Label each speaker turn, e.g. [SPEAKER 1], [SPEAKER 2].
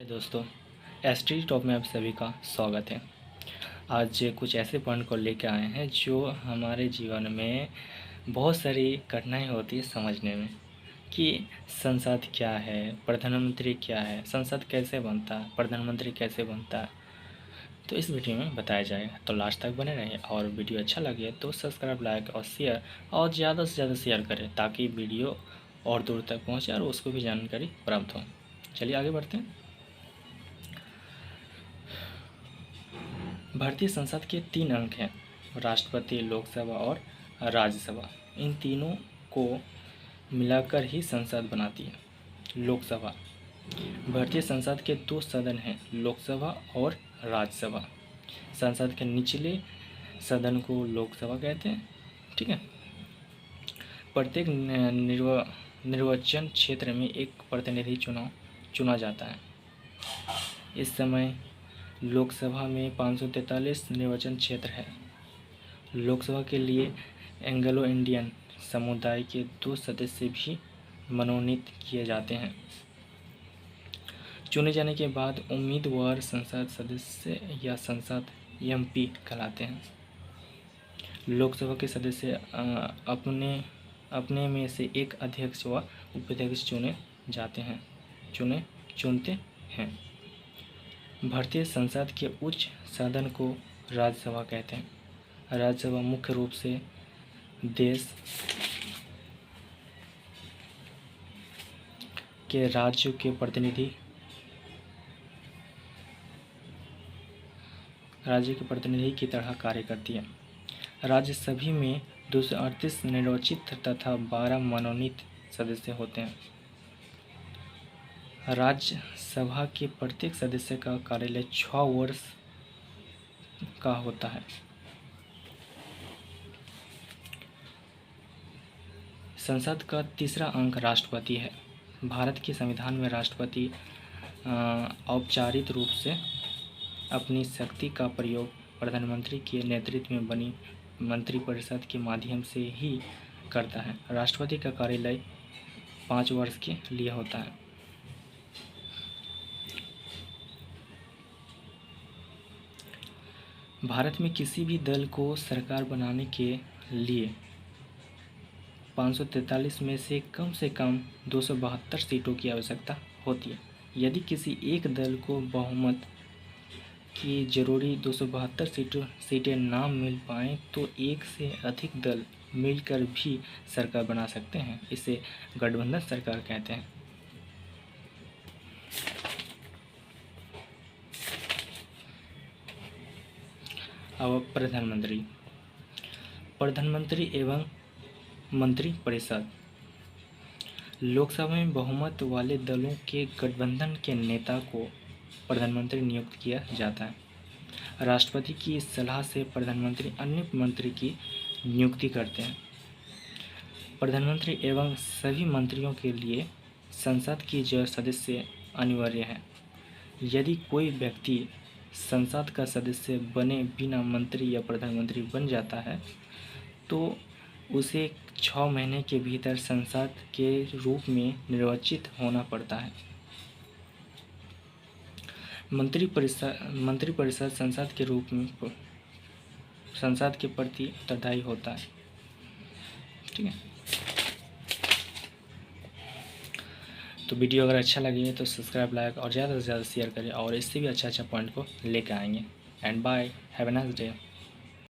[SPEAKER 1] दोस्तों, ST top में आप सभी का स्वागत है। आज कुछ ऐसे पॉइंट को लेकर आए हैं जो हमारे जीवन में बहुत सारी कठिनाई होती है समझने में कि संसद क्या है, प्रधानमंत्री क्या है, संसद कैसे बनता है, प्रधानमंत्री कैसे बनता है। तो इस वीडियो में बताया जाएगा, तो लास्ट तक बने रहिए। और वीडियो अच्छा लगे तो सब्सक्राइब, लाइक और शेयर और ज़्यादा से ज़्यादा शेयर करें ताकि वीडियो और दूर तक पहुँचे और उसको भी जानकारी प्राप्त हो। चलिए आगे बढ़ते हैं। भारतीय संसद के 3 अंग हैं: राष्ट्रपति, लोकसभा और राज्यसभा। इन तीनों को मिलाकर ही संसद बनती है। लोकसभा। भारतीय संसद के 2 सदन हैं, लोकसभा और राज्यसभा। संसद के निचले सदन को लोकसभा कहते हैं। ठीक है। प्रत्येक निर्वाचन क्षेत्र में एक प्रतिनिधि चुना जाता है। इस समय लोकसभा में 543 निर्वाचन क्षेत्र है। लोकसभा के लिए एंग्लो इंडियन समुदाय के 2 सदस्य भी मनोनीत किए जाते हैं। चुने जाने के बाद उम्मीदवार संसद सदस्य या संसद एमपी कहलाते हैं। लोकसभा के सदस्य अपने में से एक अध्यक्ष व उपाध्यक्ष चुनते हैं। भारतीय संसद के उच्च सदन को राज्यसभा कहते हैं। राज्यसभा मुख्य रूप से देश के राज्यों के प्रतिनिधि की तरह कार्य करती है। राज्यसभा में 238 निर्वाचित तथा 12 मनोनीत सदस्य होते हैं। राज्यसभा के प्रत्येक सदस्य का कार्यकाल 6 वर्ष का होता है। संसद का तीसरा अंग राष्ट्रपति है। भारत के संविधान में राष्ट्रपति औपचारिक रूप से अपनी शक्ति का प्रयोग प्रधानमंत्री के नेतृत्व में बनी मंत्रिपरिषद के माध्यम से ही करता है। राष्ट्रपति का कार्यकाल 5 वर्ष के लिए होता है। भारत में किसी भी दल को सरकार बनाने के लिए 543 में से कम 272 सीटों की आवश्यकता होती है। यदि किसी एक दल को बहुमत की जरूरी 272 सीटें ना मिल पाएँ तो एक से अधिक दल मिलकर भी सरकार बना सकते हैं। इसे गठबंधन सरकार कहते हैं। अब प्रधानमंत्री एवं मंत्रिपरिषद। लोकसभा में बहुमत वाले दलों के गठबंधन के नेता को प्रधानमंत्री नियुक्त किया जाता है। राष्ट्रपति की सलाह से प्रधानमंत्री अन्य मंत्री की नियुक्ति करते हैं। प्रधानमंत्री एवं सभी मंत्रियों के लिए संसद की सदस्य अनिवार्य है। यदि कोई व्यक्ति संसद का सदस्य बने बिना मंत्री या प्रधानमंत्री बन जाता है तो उसे 6 महीने के भीतर संसद के रूप में निर्वाचित होना पड़ता है। मंत्रिपरिषद संसद के प्रति उत्तरदायी होता है। ठीक है। तो वीडियो अगर अच्छा लगे तो सब्सक्राइब, लाइक और ज़्यादा से ज़्यादा शेयर करें और इससे भी अच्छा पॉइंट को लेकर आएंगे। And bye, have a nice day.